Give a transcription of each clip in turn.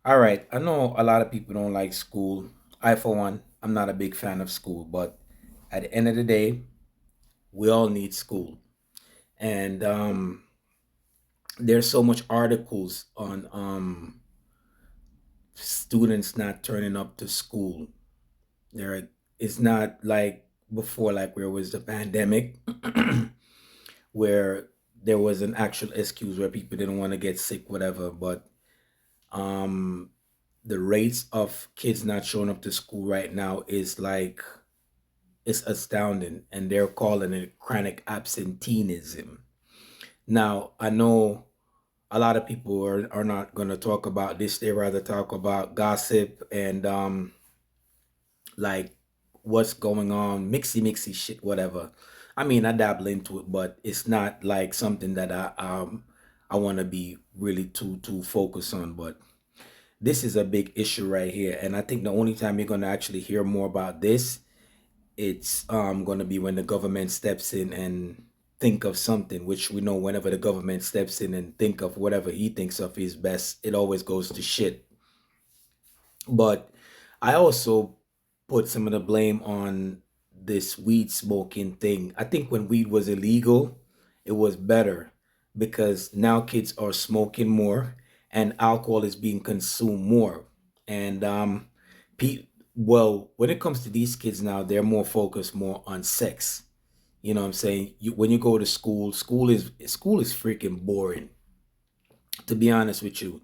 All right, I know a lot of people don't like school. I, for one, I'm not a big fan of school, but at the end of the day, we all need school. And there's so much articles on students not turning up to school. There, it's not like before, like where was the pandemic, where there was an actual excuse where people didn't want to get sick, whatever. But um, the rates of kids not showing up to school right now is like it's astounding, and they're calling it chronic absenteeism. Now, I know a lot of people are not going to talk about this. They rather talk about gossip and like what's going on, mixy shit, whatever. I mean, I dabble into it, but it's not like something that I want to be really too focused on. But this is a big issue right here, and I think the only time you're going to actually hear more about this, it's going to be when the government steps in and think of something, which we know whenever the government steps in and think of whatever he thinks of is best, it always goes to shit. But I also put some of the blame on this weed smoking thing. I think when weed was illegal, it was better because now kids are smoking more and alcohol is being consumed more. And well, when it comes to these kids now, they're more focused more on sex. You know what I'm saying? When you go to school, school is freaking boring. To be honest with you,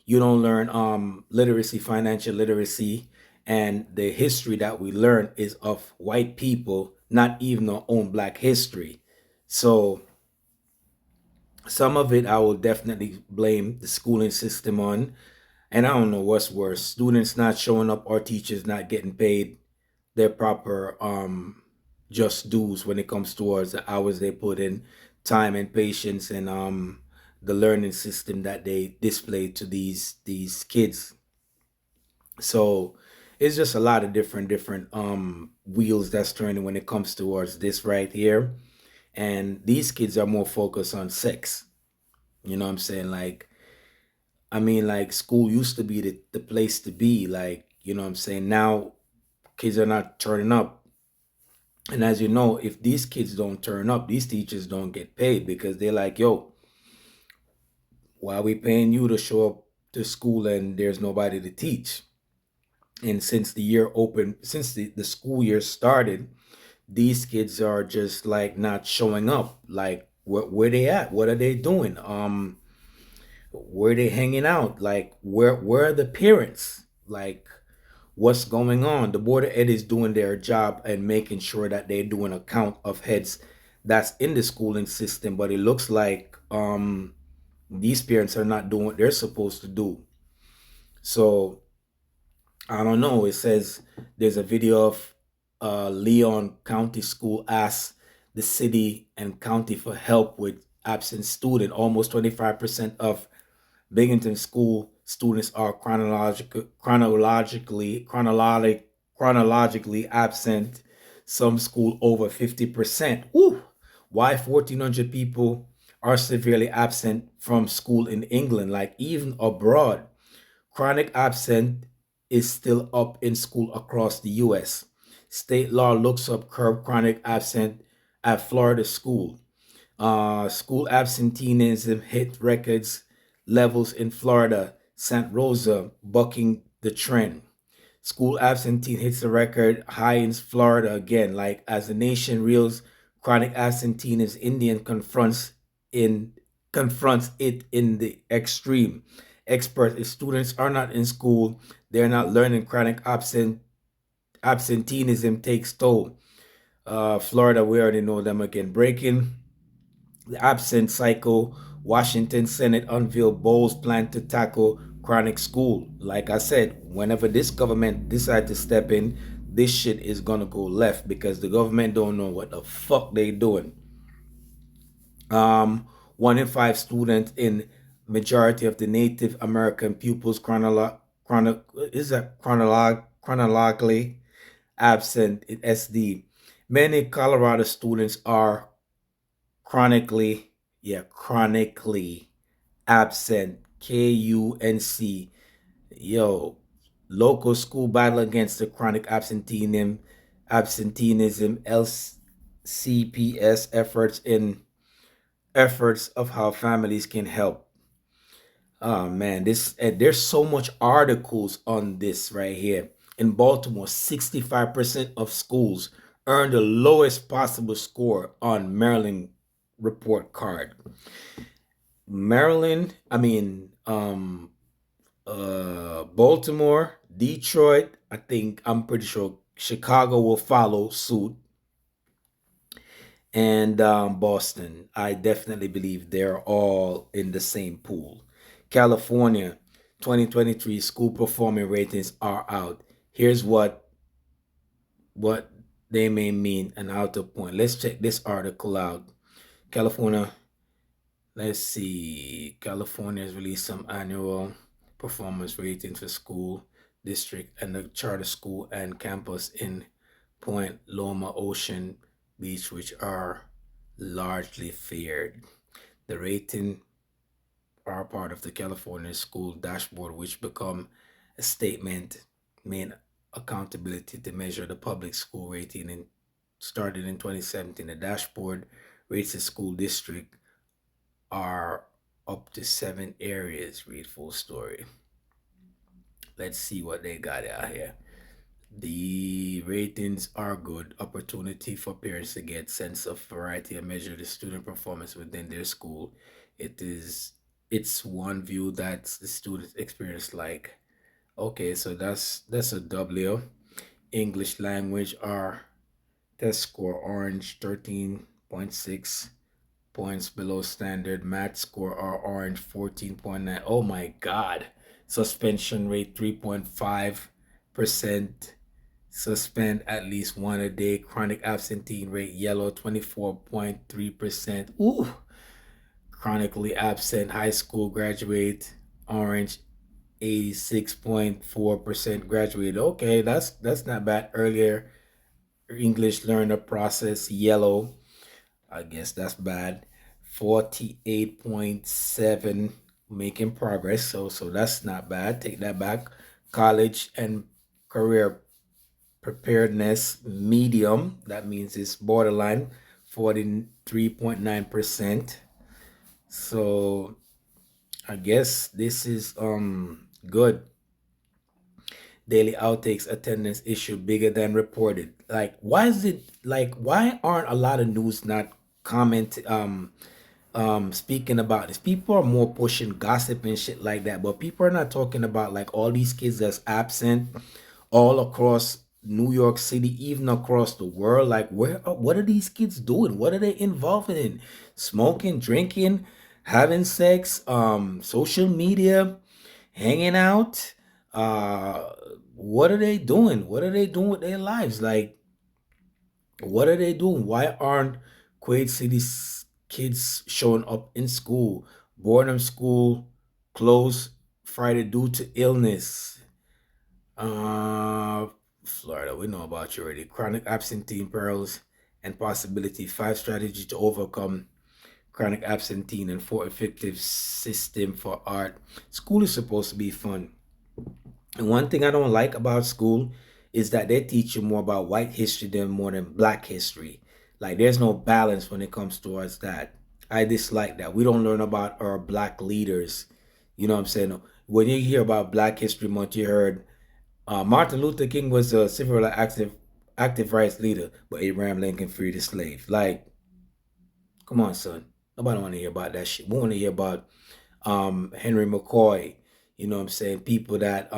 you don't learn literacy, financial literacy, and the history that we learn is of white people, not even our own black history. So some of it I will definitely blame the schooling system on. And I don't know what's worse, students not showing up or teachers not getting paid their proper just dues when it comes towards the hours they put in, time and patience, and the learning system that they display to these kids. So it's just a lot of different wheels that's turning when it comes towards this right here. And these kids are more focused on sex. You know what I'm saying? Like, I mean, like school used to be the place to be. Like, you know what I'm saying? Now kids are not turning up. And as you know, if these kids don't turn up, these teachers don't get paid because they're like, yo, why are we paying you to show up to school and there's nobody to teach? And since the year opened, since the school year started, these kids are just like not showing up. Like, where they at? What are they doing? Where they hanging out? Like, where are the parents? Like, what's going on? The board of ed is doing their job and making sure that they're doing a count of heads that's in the schooling system, but it looks like these parents are not doing what they're supposed to do. So I don't know. It says there's a video of Leon County School asks the city and county for help with absent student. Almost 25% of Binghamton school students are chronologically absent. Some school over 50%. Woo! Why 1,400 people are severely absent from school in England? Like even abroad, chronic absent is still up in school across the U.S. State law looks up curb chronic absent at Florida school. School absenteeism hit records levels in Florida, Santa Rosa bucking the trend. School absentee hits the record high in Florida again. Like as the nation reels chronic absenteeism, Indian in confronts it in the extreme. Experts, if students are not in school, they're not learning. Chronic absenteeism takes toll. Florida, we already know them again. Breaking the absent cycle, Washington Senate unveiled Bowles' plan to tackle chronic school. Like I said, whenever this government decide to step in, this shit is gonna go left because the government don't know what the fuck they doing. One in five students in majority of the Native American pupils chronologically absent in SD. Many Colorado students are chronically, chronically absent. KUNC. Yo, local school battle against the chronic absenteeism, LCPS efforts of how families can help. Oh man, this there's so much articles on this right here. In Baltimore, 65% of schools earned the lowest possible score on Maryland report card. Maryland, Baltimore, Detroit, I'm pretty sure Chicago will follow suit, and Boston. I definitely believe they're all in the same pool. California, 2023 school performing ratings are out. Here's what they may mean and how to point. Let's check this article out. California, let's see. California has released some annual performance ratings for school district and the charter school and campus in Point Loma Ocean Beach, which are largely feared. The rating are part of the California School Dashboard, which become a statement main accountability to measure the public school rating and started in 2017. The dashboard rates the school district are up to 7 areas. Read full story. Let's see what they got out here. The ratings are good opportunity for parents to get sense of variety and measure the student performance within their school. It is it's one view that the student experience like. Okay, so that's a W. English language are test score orange 13.6 points below standard. Math score are orange 14.9. Oh my god. Suspension rate 3.5%. Suspend at least one a day. Chronic absentee rate yellow 24.3%. Ooh. Chronically absent high school graduate orange 86.4% graduated. Okay, that's not bad. Earlier English learner process yellow. I guess that's bad. 48.7 making progress. So that's not bad. Take that back. College and career preparedness medium. That means it's borderline 43.9%. So I guess this is good. Daily outtakes attendance issue bigger than reported. Like why is it like why aren't a lot of news not comment speaking about this? People are more pushing gossip and shit like that, but people are not talking about like all these kids that's absent all across New York City, even across the world. Like what are these kids doing? What are they involved in? Smoking, drinking, having sex, social media, hanging out. Uh what are they doing? What are they doing with their lives? Like what are they doing? Why aren't Quaid City's kids showing up in school? Boredom school closed Friday due to illness. Uh, Florida, we know about you already. Chronic absentee perils and possibility. 5 strategies to overcome chronic absentee and 4 effective system for art. School is supposed to be fun. And one thing I don't like about school is that they teach you more about white history than more than black history. Like there's no balance when it comes towards that. I dislike that. We don't learn about our black leaders. You know what I'm saying? When you hear about Black History Month, you heard Martin Luther King was a civil rights active rights leader, but Abraham Lincoln freed his slaves. Like, come on, son. Nobody want to hear about that shit. We want to hear about Henry McCoy. You know what I'm saying? People that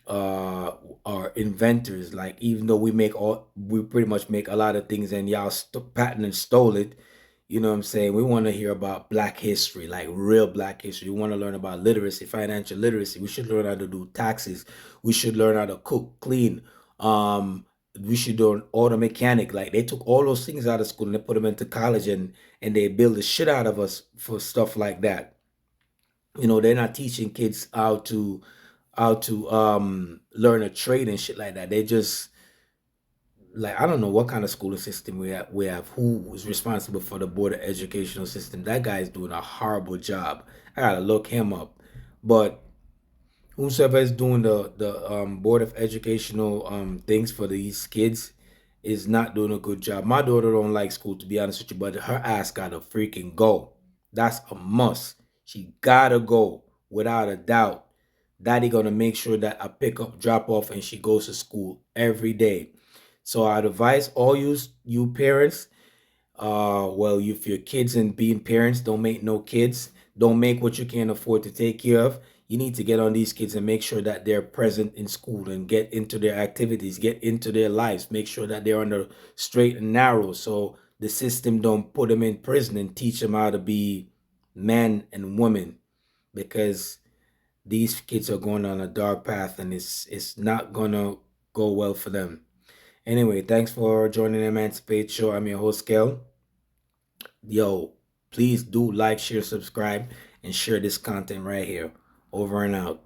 uh are inventors. Like even though we pretty much make a lot of things and y'all patent and stole it. You know what I'm saying? We want to hear about black history, like real black history. We want to learn about literacy, financial literacy. We should learn how to do taxes. We should learn how to cook, clean. Um, we should learn auto mechanic. Like they took all those things out of school and they put them into college and they build the shit out of us for stuff like that. You know, they're not teaching kids how to learn a trade and shit like that. They just like I don't know what kind of schooling system we have who is responsible for the board of educational system. That guy is doing a horrible job. I gotta look him up. But whosoever is doing the board of educational things for these kids is not doing a good job. My daughter don't like school, to be honest with you, but her ass gotta freaking go. That's a must. She gotta go without a doubt. Daddy gonna make sure that I pick up, drop off, and she goes to school every day. So I'd advise all you parents, well, if your kids and being parents, don't make no kids, don't make what you can't afford to take care of. You need to get on these kids and make sure that they're present in school and get into their activities, get into their lives, make sure that they're on the straight and narrow, so the system don't put them in prison and teach them how to be men and women, because these kids are going on a dark path and it's not gonna go well for them. Anyway, thanks for joining the Emancipate Show. I'm your host, Kel. Yo, please do like, share, subscribe, and share this content right here. Over and out.